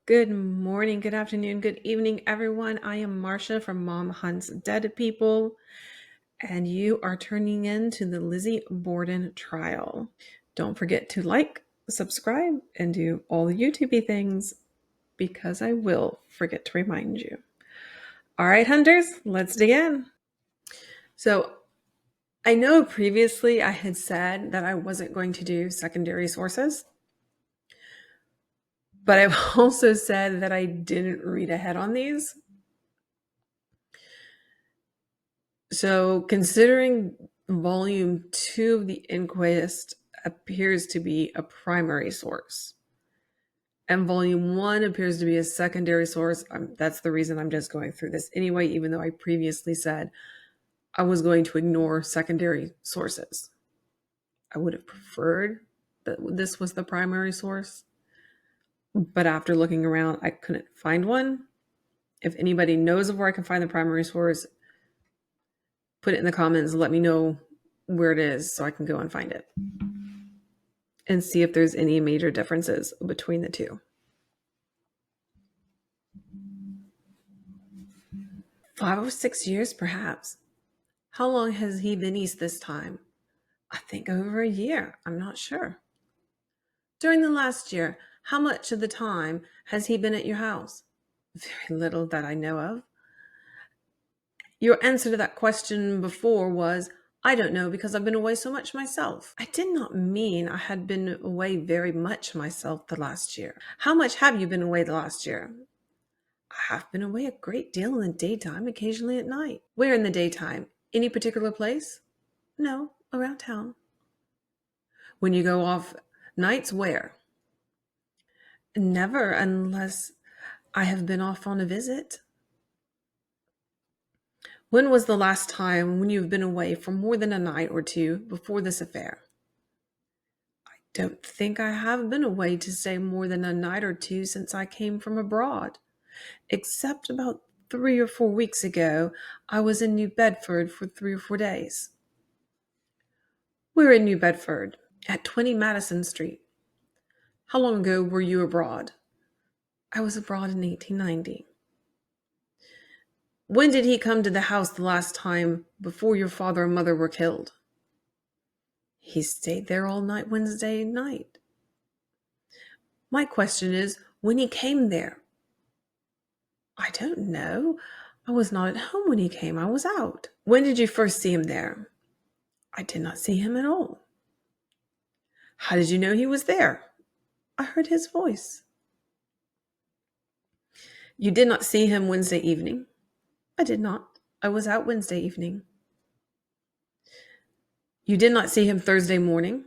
Good morning, good afternoon, good evening, everyone. I am Marcia from Mom Hunts Dead People, and you are turning in to the Lizzie Borden trial. Don't forget to like, subscribe, and do all the YouTubey things because I will forget to remind you. All right, hunters, let's dig in. So I know previously I had said that I wasn't going to do secondary sources, but I've also said that I didn't read ahead on these. So considering volume 2 of the Inquest appears to be a primary source, and volume 1 appears to be a secondary source, that's the reason I'm just going through this anyway, even though I previously said I was going to ignore secondary sources. I would have preferred that this was the primary source, but after looking around, I couldn't find one. If anybody knows of where I can find the primary source, put it in the comments. Let me know where it is so I can go and find it and see if there's any major differences between the two. 5 or 6 years, perhaps. How long has he been east this time? I think over a year. I'm not sure. During the last year, how much of the time has he been at your house? Very little that I know of. Your answer to that question before was, I don't know because I've been away so much myself. I did not mean I had been away very much myself the last year. How much have you been away the last year? I have been away a great deal in the daytime, occasionally at night. Where in the daytime? Any particular place? No, around town. When you go off nights, where? Never, unless I have been off on a visit. When was the last time when you've been away for more than a night or two before this affair? I don't think I have been away to stay more than a night or two since I came from abroad, except about 3 or 4 weeks ago. I was in New Bedford for 3 or 4 days. We're in New Bedford, at 20 Madison Street. How long ago were you abroad? I was abroad in 1890. When did he come to the house the last time before your father and mother were killed? He stayed there all night Wednesday night. My question is, when he came there? I don't know. I was not at home when he came. I was out. When did you first see him there? I did not see him at all. How did you know he was there? I heard his voice. You did not see him Wednesday evening? I did not. I was out Wednesday evening. You did not see him Thursday morning?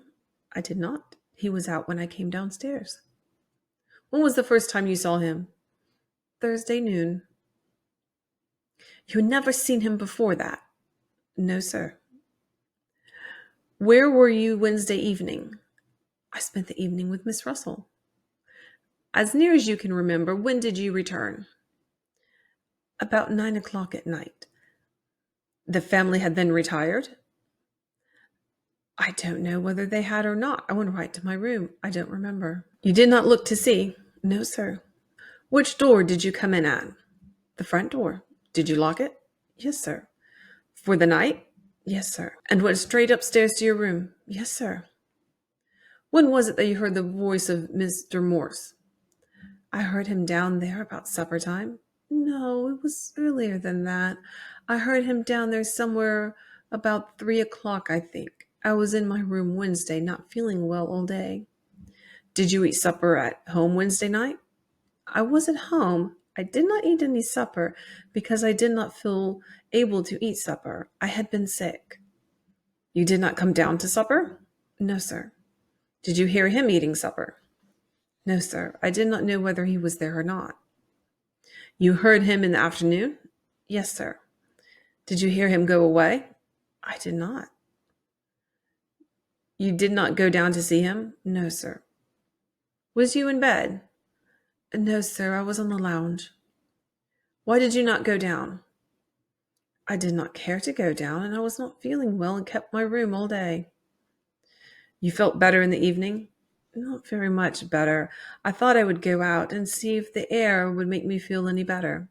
I did not. He was out when I came downstairs. When was the first time you saw him? Thursday noon. You had never seen him before that? No, sir. Where were you Wednesday evening? I spent the evening with Miss Russell. As near as you can remember, when did you return? About 9 o'clock at night. The family had then retired? I don't know whether they had or not. I went right to my room. I don't remember. You did not look to see? No, sir. Which door did you come in at? The front door. Did you lock it? Yes, sir. For the night? Yes, sir. And went straight upstairs to your room? Yes, sir. When was it that you heard the voice of Mr. Morse? I heard him down there about supper time. No, it was earlier than that. I heard him down there somewhere about 3 o'clock, I think. I was in my room Wednesday, not feeling well all day. Did you eat supper at home Wednesday night? I was at home. I did not eat any supper because I did not feel able to eat supper. I had been sick. You did not come down to supper? No, sir. Did you hear him eating supper? No, sir. I did not know whether he was there or not. You heard him in the afternoon? Yes, sir. Did you hear him go away? I did not. You did not go down to see him? No, sir. Was you in bed? No, sir. I was on the lounge. Why did you not go down? I did not care to go down, and I was not feeling well and kept my room all day. You felt better in the evening? Not very much better. I thought I would go out and see if the air would make me feel any better.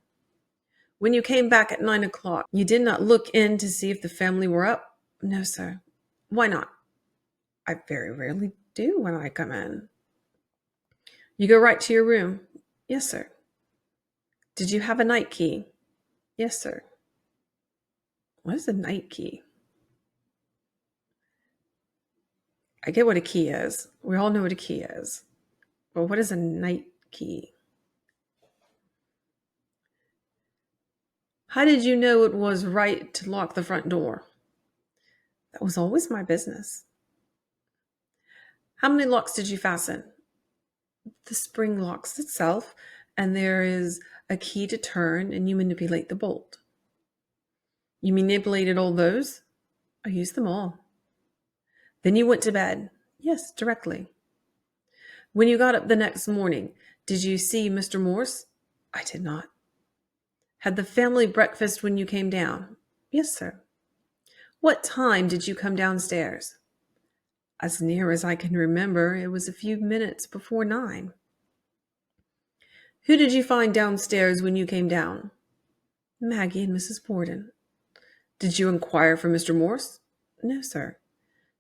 When you came back at 9 o'clock, you did not look in to see if the family were up? No, sir. Why not? I very rarely do when I come in. You go right to your room? Yes, sir. Did you have a night key? Yes, sir. What is a night key? I get what a key is. We all know what a key is. But what is a night key? How did you know it was right to lock the front door? That was always my business. How many locks did you fasten? The spring locks itself, and there is a key to turn, and you manipulate the bolt. You manipulated all those? I used them all. Then you went to bed? Yes, directly. When you got up the next morning, did you see Mr. Morse? I did not. Had the family breakfast when you came down? Yes, sir. What time did you come downstairs? As near as I can remember, it was a few minutes before 9. Who did you find downstairs when you came down? Maggie and Mrs. Borden. Did you inquire for Mr. Morse? No, sir.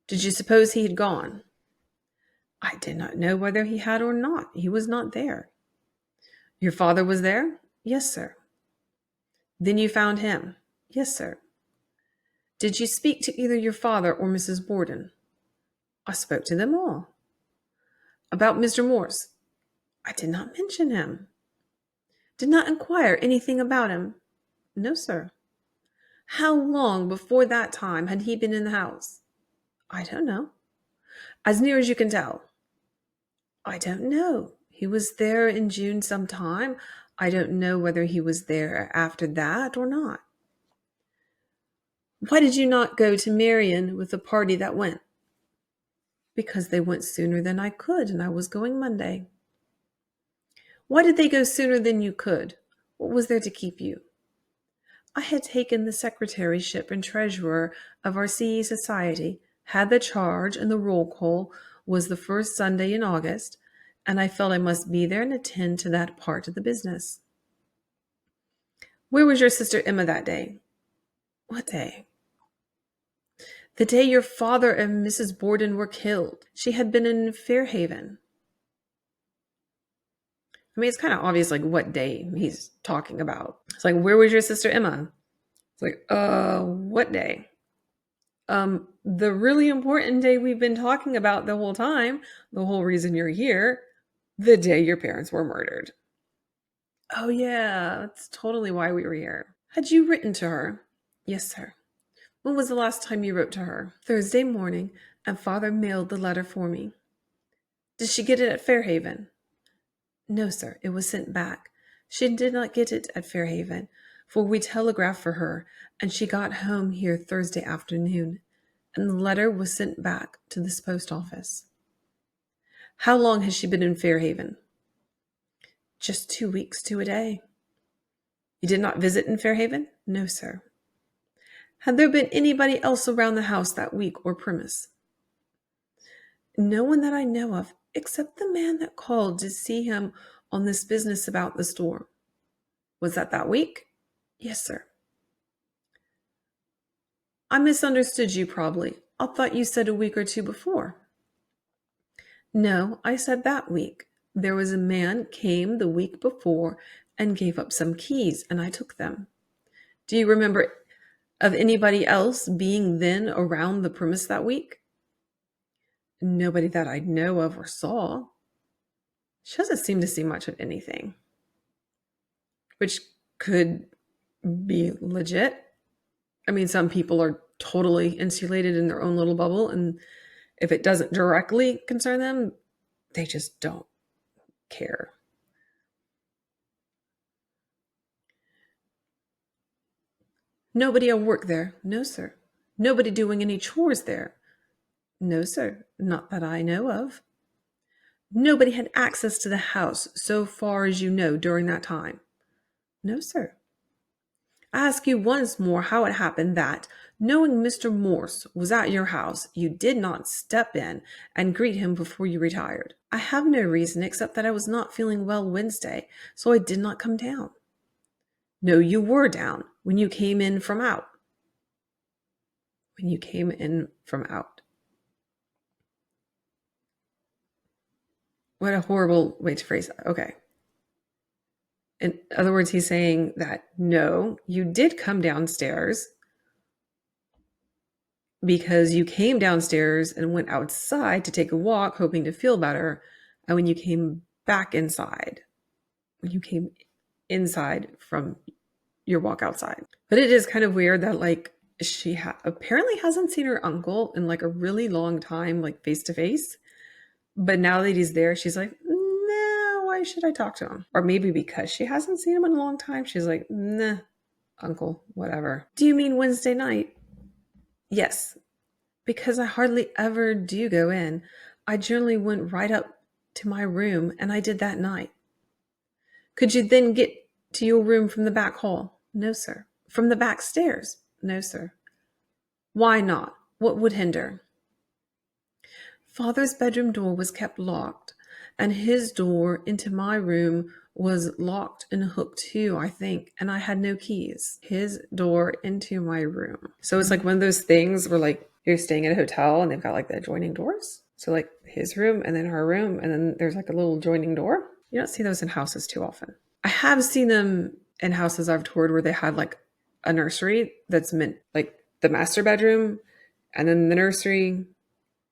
Did you suppose he had gone? I did not know whether he had or not. He was not there. Your father was there? Yes, sir. Then you found him? Yes, sir. Did you speak to either your father or Mrs. Borden? I spoke to them all. About Mr. Morse? I did not mention him. Did not inquire anything about him? No, sir. How long before that time had he been in the house? I don't know. As near as you can tell? I don't know. He was there in June sometime. I don't know whether he was there after that or not. Why did you not go to Marion with the party that went? Because they went sooner than I could, and I was going Monday. Why did they go sooner than you could? What was there to keep you? I had taken the secretaryship and treasurer of our CE Society, had the charge, and the roll call was the first Sunday in August, and I felt I must be there and attend to that part of the business. Where was your sister Emma that day? What day? The day your father and Mrs. Borden were killed. She had been in Fairhaven. I mean, it's kind of obvious, like, what day he's talking about. It's like, where was your sister Emma? It's like, what day? The really important day we've been talking about the whole time, the whole reason you're here, the day your parents were murdered. Oh, yeah, that's totally why we were here. Had you written to her? Yes, sir. When was the last time you wrote to her? Thursday morning, and father mailed the letter for me. Did she get it at Fairhaven? No, sir, it was sent back. She did not get it at Fairhaven, for we telegraphed for her, and she got home here Thursday afternoon, and the letter was sent back to this post office. How long has she been in Fairhaven? Just 2 weeks to a day. You did not visit in Fairhaven? No, sir. Had there been anybody else around the house that week or premise? No one that I know of, except the man that called to see him on this business about the store. Was that week? Yes, sir. I misunderstood you probably. I thought you said a week or two before. No, I said that week. There was a man came the week before and gave up some keys, and I took them. Do you remember of anybody else being then around the premise that week? Nobody that I know of or saw. She doesn't seem to see much of anything, which could be legit. I mean, some people are totally insulated in their own little bubble, and if it doesn't directly concern them, they just don't care. Nobody at work there? No, sir. Nobody doing any chores there? No, sir. Not that I know of. Nobody had access to the house so far as you know during that time? No, sir. I ask you once more how it happened that, knowing Mr. Morse was at your house, you did not step in and greet him before you retired. I have no reason except that I was not feeling well Wednesday, so I did not come down. No, you were down when you came in from out. When you came in from out. What a horrible way to phrase that. Okay. In other words, he's saying that, no, you did come downstairs because you came downstairs and went outside to take a walk, hoping to feel better. And when you came back inside, when you came inside from your walk outside. But it is kind of weird that, like, she apparently hasn't seen her uncle in like a really long time, like face to face. But now that he's there, she's like, nah, why should I talk to him? Or maybe because she hasn't seen him in a long time, she's like, nah, uncle, whatever. Do you mean Wednesday night? Yes, because I hardly ever do go in. I generally went right up to my room, and I did that night. Could you then get to your room from the back hall? No, sir. From the back stairs? No, sir. Why not? What would hinder? Father's bedroom door was kept locked, and his door into my room was locked and hooked too, I think, and I had no keys. His door into my room. So it's like one of those things where, like, you're staying at a hotel and they've got like the adjoining doors. So like his room and then her room, and then there's like a little adjoining door. You don't see those in houses too often. I have seen them in houses I've toured where they had like a nursery that's meant like the master bedroom and then the nursery.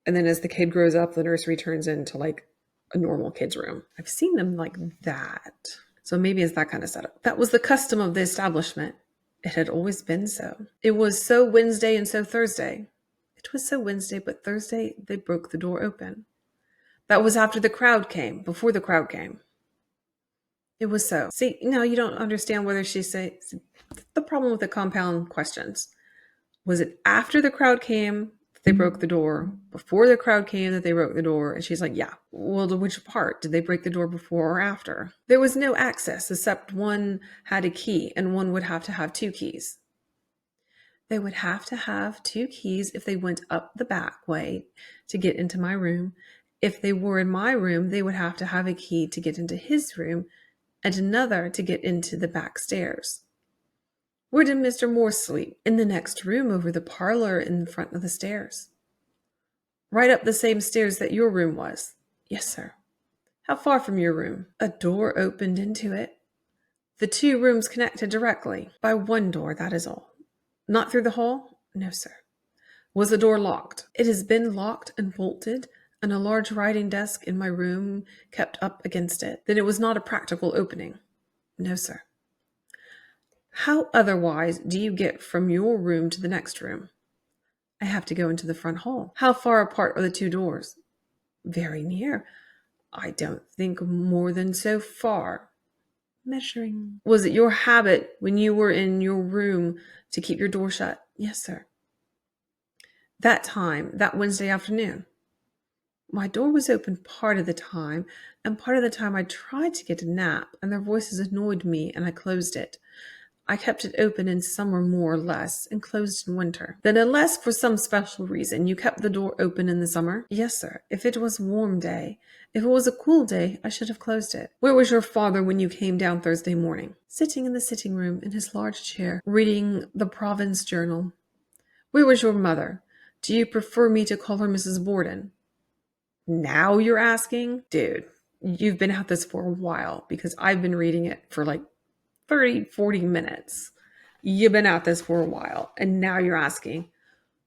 And then as the kid grows up, the nursery turns into like a normal kid's room. I've seen them like that. So maybe it's that kind of setup. That was the custom of the establishment. It had always been so. It was so Wednesday and so Thursday. It was so Wednesday, but Thursday they broke the door open. That was after the crowd came, before the crowd came. It was so. See, now you don't understand whether she says the problem with the compound questions. Was it after the crowd came that they broke the door? Before the crowd came that they broke the door? And she's like, yeah. Well, to which part? Did they break the door before or after? There was no access except one had a key, and one would have to have two keys. They would have to have two keys if they went up the back way to get into my room. If they were in my room, they would have to have a key to get into his room and another to get into the back stairs. Where did Mr. Morse sleep? In the next room over the parlor in front of the stairs. Right up the same stairs that your room was? Yes, sir. How far from your room? A door opened into it. The two rooms connected directly. By one door, that is all. Not through the hall? No, sir. Was the door locked? It has been locked and bolted, and a large writing desk in my room kept up against it. Then it was not a practical opening? No, sir. How otherwise do you get from your room to the next room? I have to go into the front hall. How far apart are the two doors? Very near. I don't think more than so far. Measuring. Was it your habit when you were in your room to keep your door shut? Yes, sir. That time, that Wednesday afternoon? My door was open part of the time, and part of the time I tried to get a nap, and their voices annoyed me, and I closed it. I kept it open in summer more or less, and closed in winter. Then unless for some special reason you kept the door open in the summer? Yes, sir. If it was a warm day. If it was a cool day, I should have closed it. Where was your father when you came down Thursday morning? Sitting in the sitting room in his large chair, reading the Province Journal. Where was your mother? Do you prefer me to call her Mrs. Borden? Now you're asking? Dude, you've been at this for a while because I've been reading it for like 30, 40 minutes. You've been at this for a while, and now you're asking,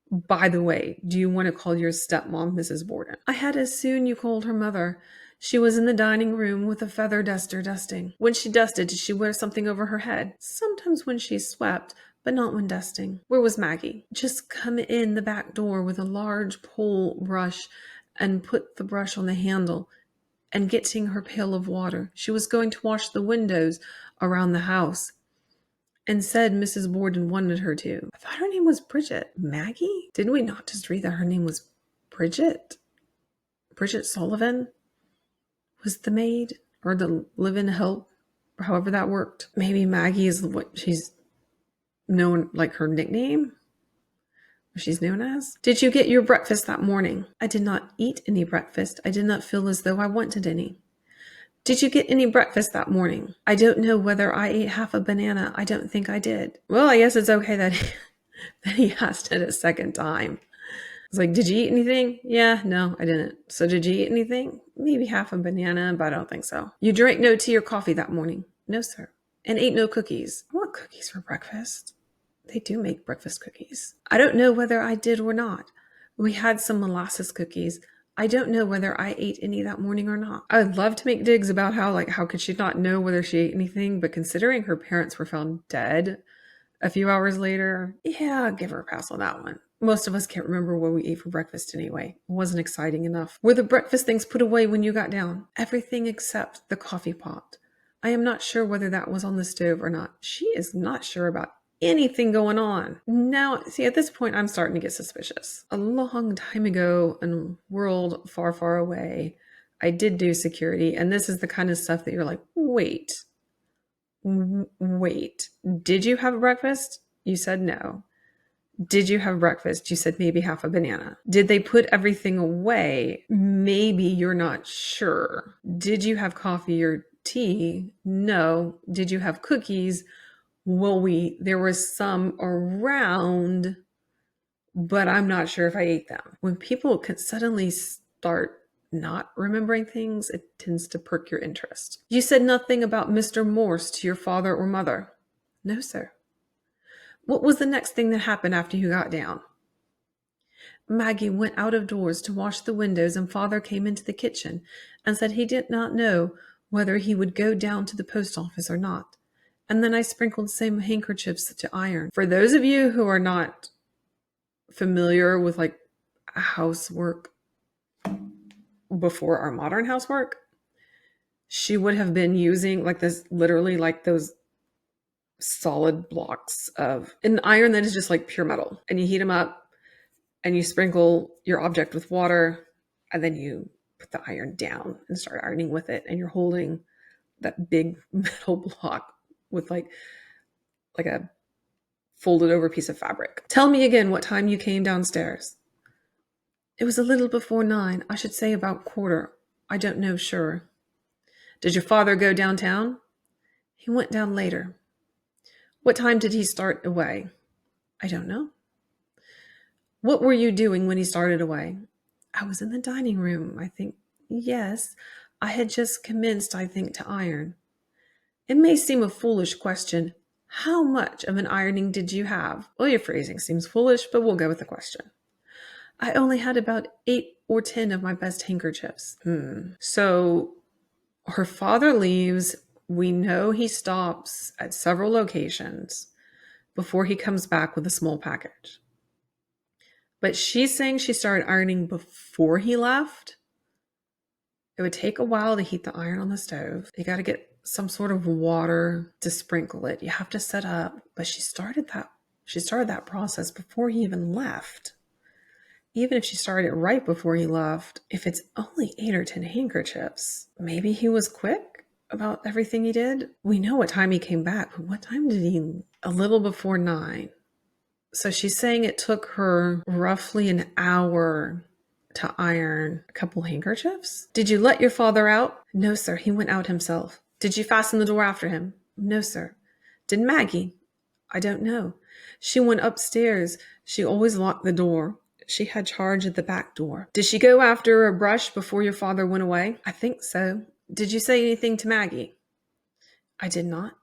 by the way, do you want to call your stepmom Mrs. Borden? I had as soon you called her mother. She was in the dining room with a feather duster dusting. When she dusted, did she wear something over her head? Sometimes when she swept, but not when dusting. Where was Maggie? Just come in the back door with a large pole brush and put the brush on the handle and getting her pail of water. She was going to wash the windows around the house and said Mrs. Borden wanted her to. I thought her name was Bridget. Maggie? Didn't we not just read that her name was Bridget? Bridget Sullivan was the maid or the live-in help, or however that worked. Maybe Maggie is what she's known like her nickname? What she's known as? Did you get your breakfast that morning? I did not eat any breakfast. I did not feel as though I wanted any. Did you get any breakfast that morning? I don't know whether I ate half a banana. I don't think I did. Well, I guess it's okay that he asked it a second time. It's like, did you eat anything? Yeah, no, I didn't. So did you eat anything? Maybe half a banana, but I don't think so. You drank no tea or coffee that morning? No, sir. And ate no cookies? I want cookies for breakfast. They do make breakfast cookies. I don't know whether I did or not. We had some molasses cookies. I don't know whether I ate any that morning or not. I'd love to make digs about how could she not know whether she ate anything, but considering her parents were found dead a few hours later, yeah, I'll give her a pass on that one. Most of us can't remember what we ate for breakfast anyway. It wasn't exciting enough. Were the breakfast things put away when you got down? Everything except the coffee pot. I am not sure whether that was on the stove or not. She is not sure about anything going on. Now, see, at this point, I'm starting to get suspicious. A long time ago in a world far, far away, I did do security, and this is the kind of stuff that you're like, wait, did you have breakfast? You said no. Did you have breakfast? You said maybe half a banana. Did they put everything away? Maybe you're not sure. Did you have coffee or tea? No. Did you have cookies? Well, there was some around, but I'm not sure if I ate them. When people can suddenly start not remembering things, it tends to perk your interest. You said nothing about Mr. Morse to your father or mother? No, sir. What was the next thing that happened after you got down? Maggie went out of doors to wash the windows, and father came into the kitchen and said he did not know whether he would go down to the post office or not. And then I sprinkled some handkerchiefs to iron. For those of you who are not familiar with housework before our modern housework, she would have been using literally those solid blocks of an iron that is just like pure metal, and you heat them up and you sprinkle your object with water, and then you put the iron down and start ironing with it, and you're holding that big metal block with like a folded over piece of fabric. Tell me again what time you came downstairs. It was a little before 9. I should say about quarter. I don't know sure. Did your father go downtown? He went down later. What time did he start away? I don't know. What were you doing when he started away? I was in the dining room, I think. Yes, I had just commenced, I think, to iron. It may seem a foolish question. How much of an ironing did you have? Well, your phrasing seems foolish, but we'll go with the question. I only had about 8 or 10 of my best handkerchiefs. So her father leaves. We know he stops at several locations before he comes back with a small package. But she's saying she started ironing before he left. It would take a while to heat the iron on the stove. You got to get some sort of water to sprinkle it. You have to set up. But she started that process before he even left. Even if she started it right before he left, if it's only 8 or 10 handkerchiefs, maybe he was quick about everything he did. We know what time he came back, but what time did he? A little before 9. So she's saying it took her roughly an hour to iron a couple handkerchiefs. Did you let your father out? No, sir. He went out himself. Did you fasten the door after him? No, sir. Did Maggie? I don't know. She went upstairs. She always locked the door. She had charge of the back door. Did she go after a brush before your father went away? I think so. Did you say anything to Maggie? I did not.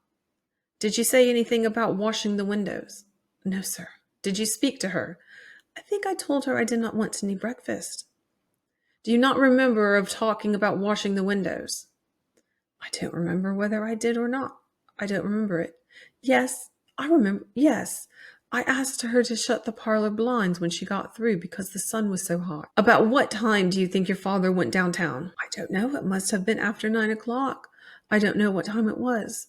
Did you say anything about washing the windows? No, sir. Did you speak to her? I think I told her I did not want any breakfast. Do you not remember of talking about washing the windows? I don't remember whether I did or not. I don't remember it. Yes, I remember. Yes. I asked her to shut the parlor blinds when she got through because the sun was so hot. About what time do you think your father went downtown? I don't know. It must have been after 9 o'clock. I don't know what time it was.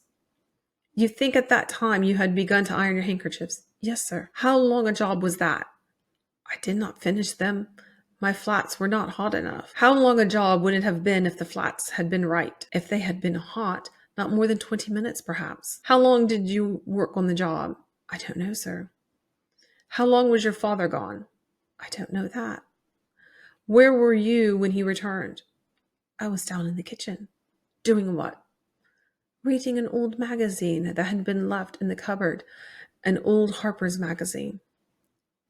You think at that time you had begun to iron your handkerchiefs? Yes, sir. How long a job was that? I did not finish them. My flats were not hot enough. How long a job would it have been if the flats had been right? If they had been hot, not more than 20 minutes, perhaps. How long did you work on the job? I don't know, sir. How long was your father gone? I don't know that. Where were you when he returned? I was down in the kitchen. Doing what? Reading an old magazine that had been left in the cupboard, an old Harper's magazine.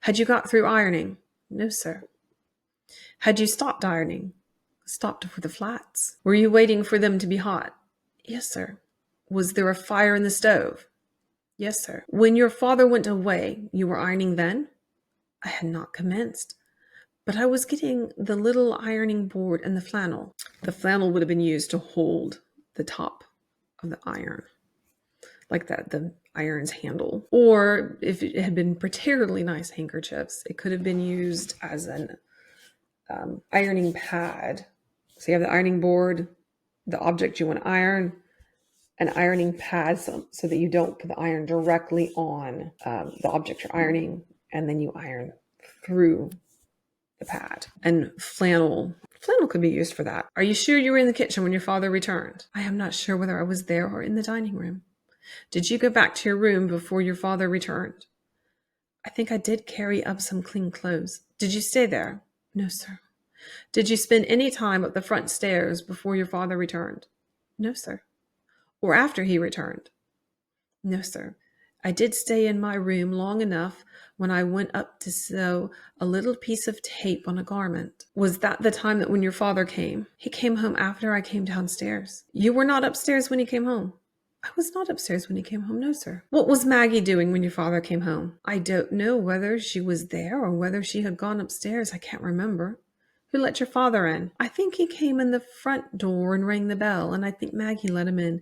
Had you got through ironing? No, sir. Had you stopped ironing? Stopped for the flats. Were you waiting for them to be hot? Yes, sir. Was there a fire in the stove? Yes, sir. When your father went away, you were ironing then? I had not commenced, but I was getting the little ironing board and the flannel. The flannel would have been used to hold the top of the iron, like that, the iron's handle. Or if it had been particularly nice handkerchiefs, it could have been used as an ironing pad. So you have the ironing board, the object you want to iron, an ironing pad so that you don't put the iron directly on the object you're ironing, and then you iron through the pad. And flannel could be used for that. Are you sure you were in the kitchen when your father returned? I am not sure whether I was there or in the dining room. Did you go back to your room before your father returned? I think I did carry up some clean clothes. Did you stay there? No, sir. Did you spend any time up the front stairs before your father returned? No, sir. Or after he returned? No, sir. I did stay in my room long enough when I went up to sew a little piece of tape on a garment. Was that the time that when your father came? He came home after I came downstairs. You were not upstairs when he came home? I was not upstairs when he came home, no, sir. What was Maggie doing when your father came home? I don't know whether she was there or whether she had gone upstairs. I can't remember. Who let your father in? I think he came in the front door and rang the bell, and I think Maggie let him in,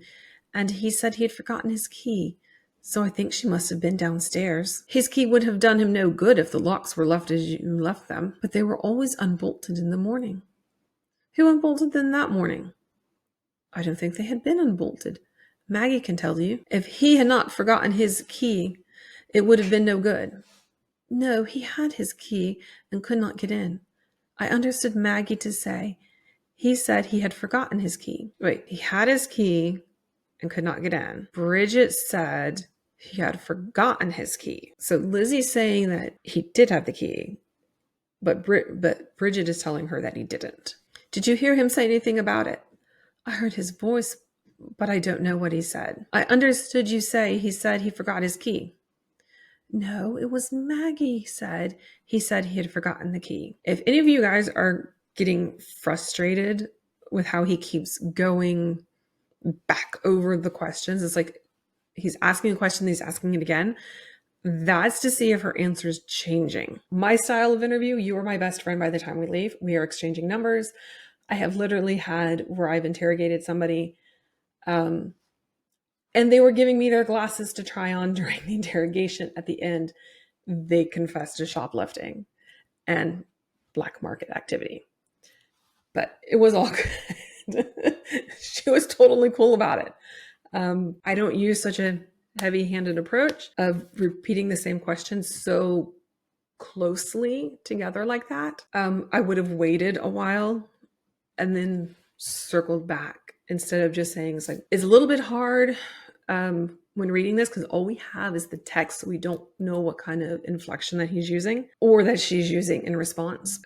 and he said he had forgotten his key. So I think she must have been downstairs. His key would have done him no good if the locks were left as you left them, but they were always unbolted in the morning. Who unbolted them that morning? I don't think they had been unbolted. Maggie can tell you. If he had not forgotten his key, it would have been no good. No, he had his key and could not get in. I understood Maggie to say he said he had forgotten his key. Wait, he had his key and could not get in. Bridget said he had forgotten his key. So Lizzie's saying that he did have the key, but Bridget is telling her that he didn't. Did you hear him say anything about it? I heard his voice, but I don't know what he said. I understood you say he said he forgot his key. No, it was Maggie said he had forgotten the key. If any of you guys are getting frustrated with how he keeps going back over the questions, it's like he's asking a question, he's asking it again. That's to see if her answer is changing. My style of interview, you are my best friend by the time we leave. We are exchanging numbers. I have literally had where I've interrogated somebody and they were giving me their glasses to try on during the interrogation. At the end, they confessed to shoplifting and black market activity. But it was all good. She was totally cool about it. I don't use such a heavy-handed approach of repeating the same questions so closely together like that. I would have waited a while and then circled back instead of just saying it's a little bit hard when reading this because all we have is the text. So we don't know what kind of inflection that he's using or that she's using in response.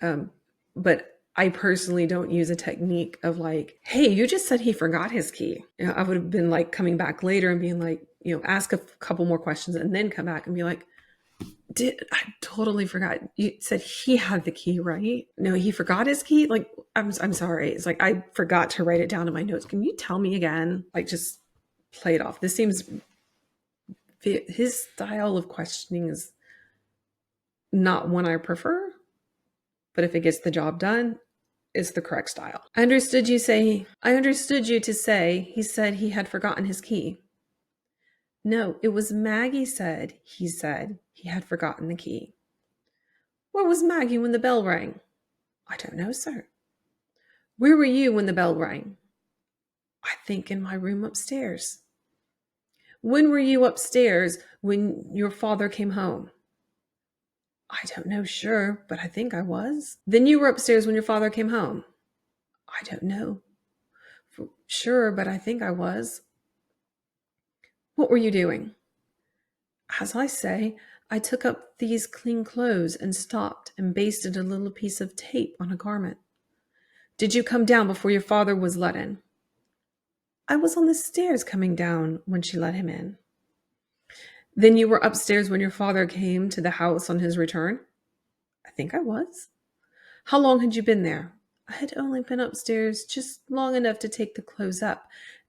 But I personally don't use a technique of hey, you just said he forgot his key. I would have been coming back later and being ask a couple more questions and then come back and be like, I totally forgot. You said he had the key, right? No, he forgot his key. I'm sorry. It's I forgot to write it down in my notes. Can you tell me again? Just play it off. This seems his style of questioning is not one I prefer, but if it gets the job done, it's the correct style. I understood you to say he said he had forgotten his key. No, it was Maggie said he had forgotten the key. Where was Maggie when the bell rang? I don't know, sir. Where were you when the bell rang? I think in my room upstairs. When were you upstairs when your father came home? I don't know, sure, but I think I was. Then you were upstairs when your father came home? I don't know. Sure, but I think I was. What were you doing? As I say, I took up these clean clothes and stopped and basted a little piece of tape on a garment. Did you come down before your father was let in? I was on the stairs coming down when she let him in. Then you were upstairs when your father came to the house on his return? I think I was. How long had you been there? I had only been upstairs just long enough to take the clothes up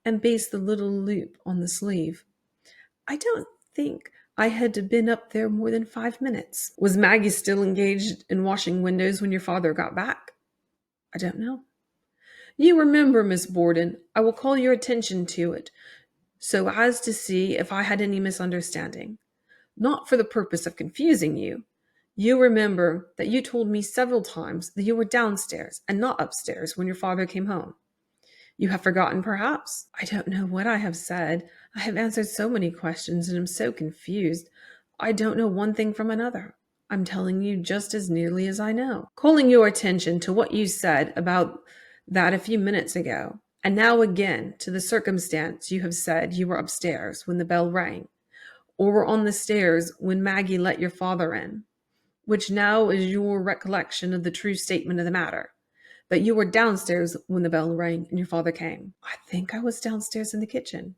and baste the little loop on the sleeve. I don't think I had been up there more than 5 minutes. Was Maggie still engaged in washing windows when your father got back? I don't know. You remember, Miss Borden, I will call your attention to it, so as to see if I had any misunderstanding. Not for the purpose of confusing you. You remember that you told me several times that you were downstairs and not upstairs when your father came home. You have forgotten, perhaps? I don't know what I have said. I have answered so many questions and am so confused. I don't know one thing from another. I'm telling you just as nearly as I know. Calling your attention to what you said about that a few minutes ago, and now again to the circumstance you have said you were upstairs when the bell rang, or were on the stairs when Maggie let your father in, which now is your recollection of the true statement of the matter, that you were downstairs when the bell rang and your father came. I think I was downstairs in the kitchen.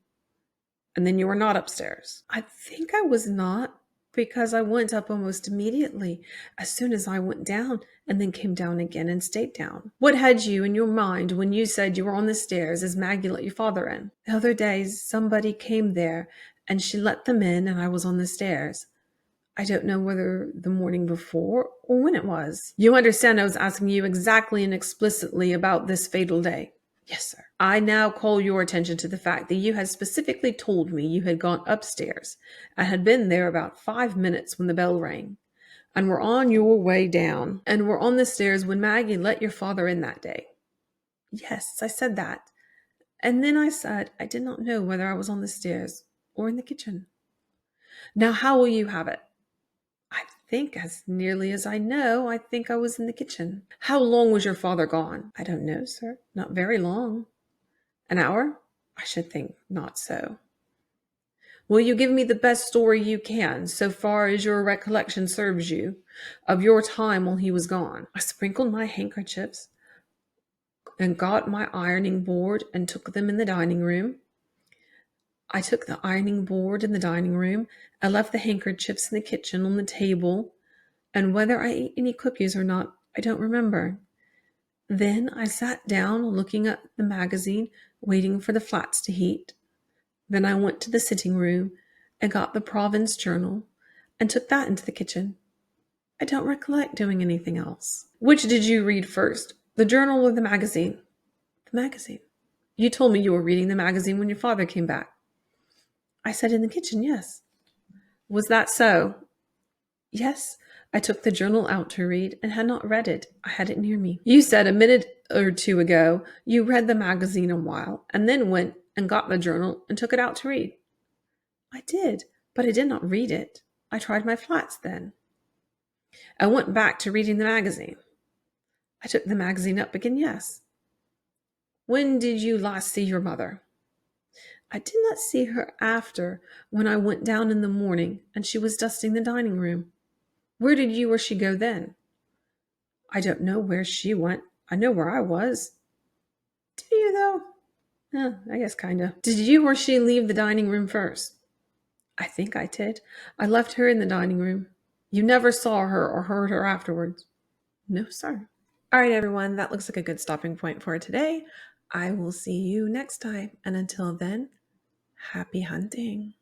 And then you were not upstairs. I think I was not, because I went up almost immediately as soon as I went down, and then came down again and stayed down. What had you in your mind when you said you were on the stairs as Maggie let your father in? The other day somebody came there and she let them in and I was on the stairs. I don't know whether the morning before or when it was. You understand I was asking you exactly and explicitly about this fatal day. Yes, sir. I now call your attention to the fact that you had specifically told me you had gone upstairs and had been there about 5 minutes when the bell rang, and were on your way down, and were on the stairs when Maggie let your father in that day. Yes, I said that. And then I said I did not know whether I was on the stairs or in the kitchen. Now, how will you have it? I think, as nearly as I know, I think I was in the kitchen. How long was your father gone? I don't know, sir. Not very long. An hour? I should think not so. Will you give me the best story you can, so far as your recollection serves you, of your time while he was gone? I sprinkled my handkerchiefs and got my ironing board and took them in the dining room. I took the ironing board in the dining room. I left the handkerchiefs in the kitchen on the table, and whether I ate any cookies or not, I don't remember. Then I sat down looking at the magazine, waiting for the flats to heat. Then I went to the sitting room and got the Province Journal and took that into the kitchen. I don't recollect doing anything else. Which did you read first, the journal or the magazine? The magazine. You told me you were reading the magazine when your father came back. I said in the kitchen, yes. Was that so? Yes. I took the journal out to read and had not read it. I had it near me. You said a minute or two ago you read the magazine a while and then went and got the journal and took it out to read. I did, but I did not read it. I tried my flats then. I went back to reading the magazine. I took the magazine up again, yes. When did you last see your mother? I did not see her after when I went down in the morning and she was dusting the dining room. Where did you or she go then? I don't know where she went. I know where I was. Do you, though? I guess kind of. Did you or she leave the dining room first? I think I did. I left her in the dining room. You never saw her or heard her afterwards? No, sir. All right, everyone, that looks like a good stopping point for today. I will see you next time. And until then, happy hunting.